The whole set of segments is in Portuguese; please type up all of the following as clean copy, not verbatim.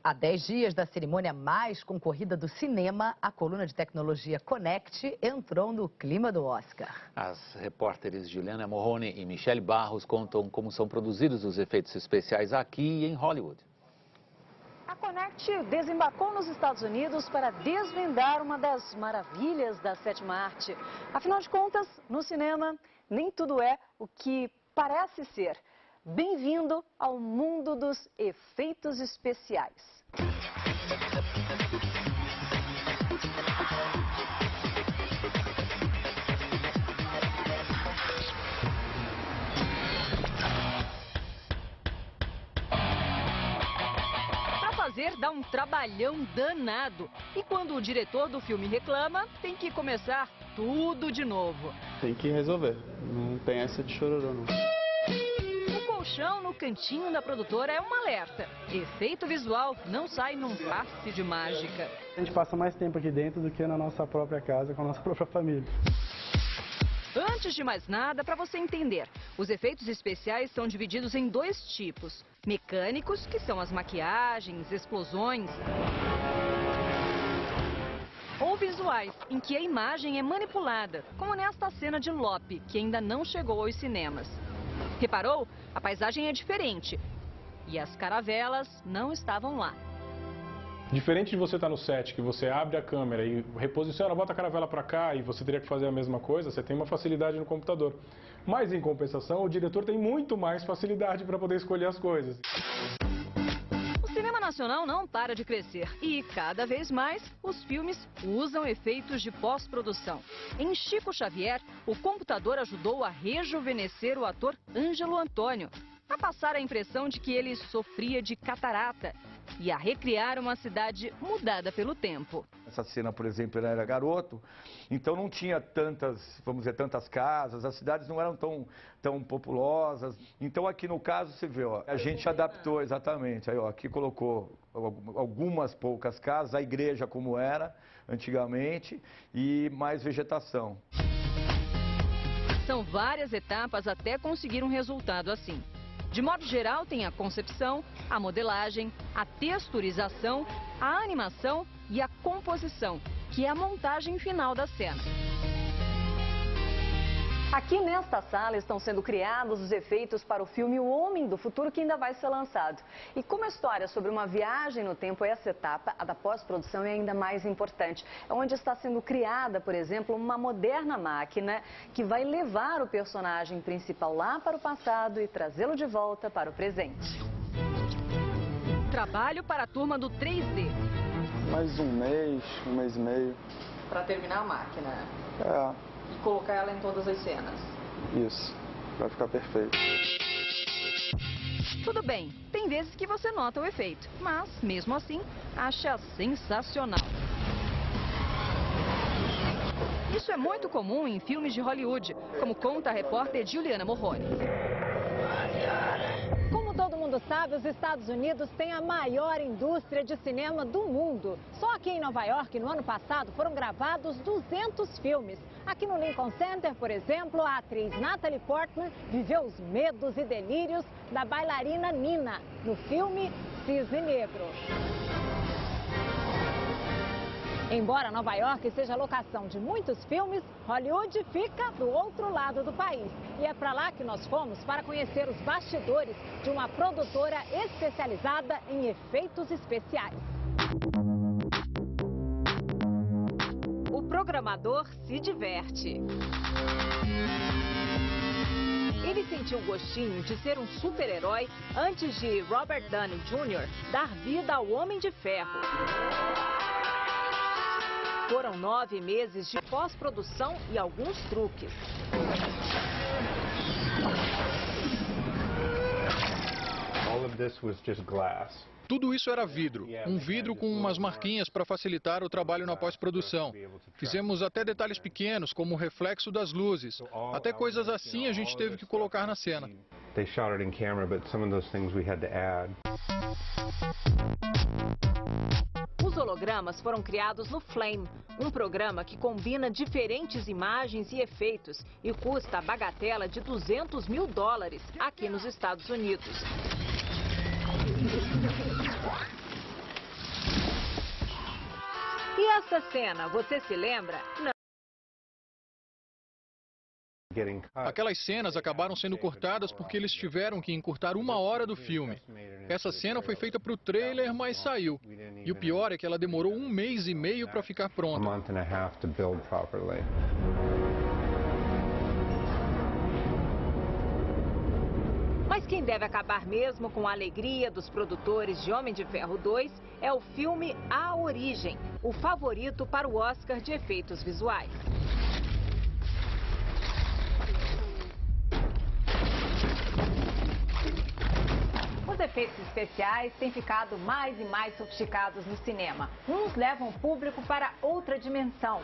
A 10 dias da cerimônia mais concorrida do cinema, a coluna de tecnologia Connect entrou no clima do Oscar. As repórteres Juliana Morrone e Michele Barros contam como são produzidos os efeitos especiais aqui em Hollywood. A Connect desembarcou nos Estados Unidos para desvendar uma das maravilhas da sétima arte. Afinal de contas, no cinema, nem tudo é o que parece ser. Bem-vindo ao mundo dos efeitos especiais. Dá um trabalhão danado. E quando o diretor do filme reclama, tem que começar tudo de novo. Tem que resolver, não tem essa de chororô não. O colchão no cantinho da produtora é um alerta. Efeito visual não sai num passe de mágica. A gente passa mais tempo aqui dentro do que na nossa própria casa, com a nossa própria família. Antes de mais nada, para você entender, os efeitos especiais são divididos em dois tipos. Mecânicos, que são as maquiagens, explosões. Ou visuais, em que a imagem é manipulada, como nesta cena de Lope, que ainda não chegou aos cinemas. Reparou? A paisagem é diferente. E as caravelas não estavam lá. Diferente de você estar no set, que você abre a câmera e reposiciona, bota a caravela para cá e você teria que fazer a mesma coisa, você tem uma facilidade no computador. Mas, em compensação, o diretor tem muito mais facilidade para poder escolher as coisas. O cinema nacional não para de crescer e, cada vez mais, os filmes usam efeitos de pós-produção. Em Chico Xavier, o computador ajudou a rejuvenescer o ator Ângelo Antônio, a passar a impressão de que ele sofria de catarata e a recriar uma cidade mudada pelo tempo. Essa cena, por exemplo, ele era garoto, então não tinha tantas, vamos dizer, tantas casas, as cidades não eram tão populosas. Então aqui no caso você vê, ó, a gente adaptou exatamente. Aí, ó, aqui colocou algumas poucas casas, a igreja como era antigamente e mais vegetação. São várias etapas até conseguir um resultado assim. De modo geral, tem a concepção, a modelagem, a texturização, a animação e a composição, que é a montagem final da cena. Aqui nesta sala estão sendo criados os efeitos para o filme O Homem do Futuro, que ainda vai ser lançado. E como a história sobre uma viagem no tempo, essa etapa, a da pós-produção, é ainda mais importante. É onde está sendo criada, por exemplo, uma moderna máquina que vai levar o personagem principal lá para o passado e trazê-lo de volta para o presente. Trabalho para a turma do 3D. Mais um mês e meio. Para terminar a máquina. É. E colocar ela em todas as cenas. Isso, vai ficar perfeito. Tudo bem, tem vezes que você nota o efeito, mas, mesmo assim, acha sensacional. Isso é muito comum em filmes de Hollywood, como conta a repórter Juliana Morrone. Como todo mundo sabe, os Estados Unidos têm a maior indústria de cinema do mundo. Só aqui em Nova York, no ano passado, foram gravados 200 filmes. Aqui no Lincoln Center, por exemplo, a atriz Natalie Portman viveu os medos e delírios da bailarina Nina, no filme Cisne Negro. Embora Nova York seja a locação de muitos filmes, Hollywood fica do outro lado do país. E é para lá que nós fomos para conhecer os bastidores de uma produtora especializada em efeitos especiais. O programador se diverte. Ele sentiu o gostinho de ser um super-herói antes de Robert Downey Jr. dar vida ao Homem de Ferro. Foram 9 meses de pós-produção e alguns truques. Tudo isso era vidro, um vidro com umas marquinhas para facilitar o trabalho na pós-produção. Fizemos até detalhes pequenos, como o reflexo das luzes. Até coisas assim a gente teve que colocar na cena. Os hologramas foram criados no Flame, um programa que combina diferentes imagens e efeitos e custa a bagatela de $200 mil aqui nos Estados Unidos. Dessa cena, você se lembra? Não. Aquelas cenas acabaram sendo cortadas porque eles tiveram que encurtar 1 hora do filme. Essa cena foi feita para o trailer, mas saiu. E o pior é que ela demorou 1 mês e meio para ficar pronta. Mas quem deve acabar mesmo com a alegria dos produtores de Homem de Ferro 2 é o filme A Origem, o favorito para o Oscar de efeitos visuais. Os efeitos especiais têm ficado mais e mais sofisticados no cinema. Uns levam o público para outra dimensão.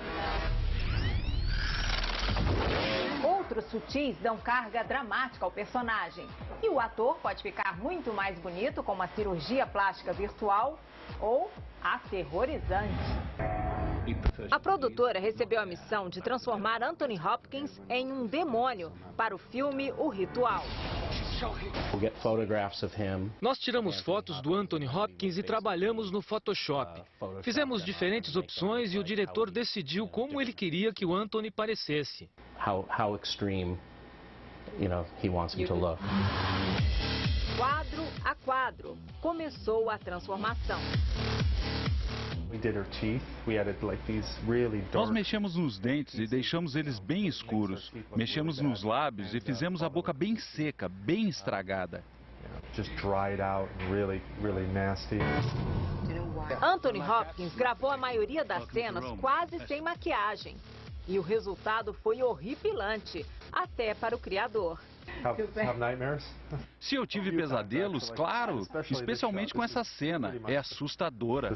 Outros sutis dão carga dramática ao personagem. E o ator pode ficar muito mais bonito com uma cirurgia plástica virtual ou aterrorizante. A produtora recebeu a missão de transformar Anthony Hopkins em um demônio para o filme O Ritual. Nós tiramos fotos do Anthony Hopkins e trabalhamos no Photoshop. Fizemos diferentes opções e o diretor decidiu como ele queria que o Anthony parecesse. Quadro a quadro, começou a transformação. Nós mexemos nos dentes e deixamos eles bem escuros. Mexemos nos lábios e fizemos a boca bem seca, bem estragada. Anthony Hopkins gravou a maioria das cenas quase sem maquiagem. E o resultado foi horripilante, até para o criador. Se eu tive pesadelos, claro, especialmente com essa cena, é assustadora.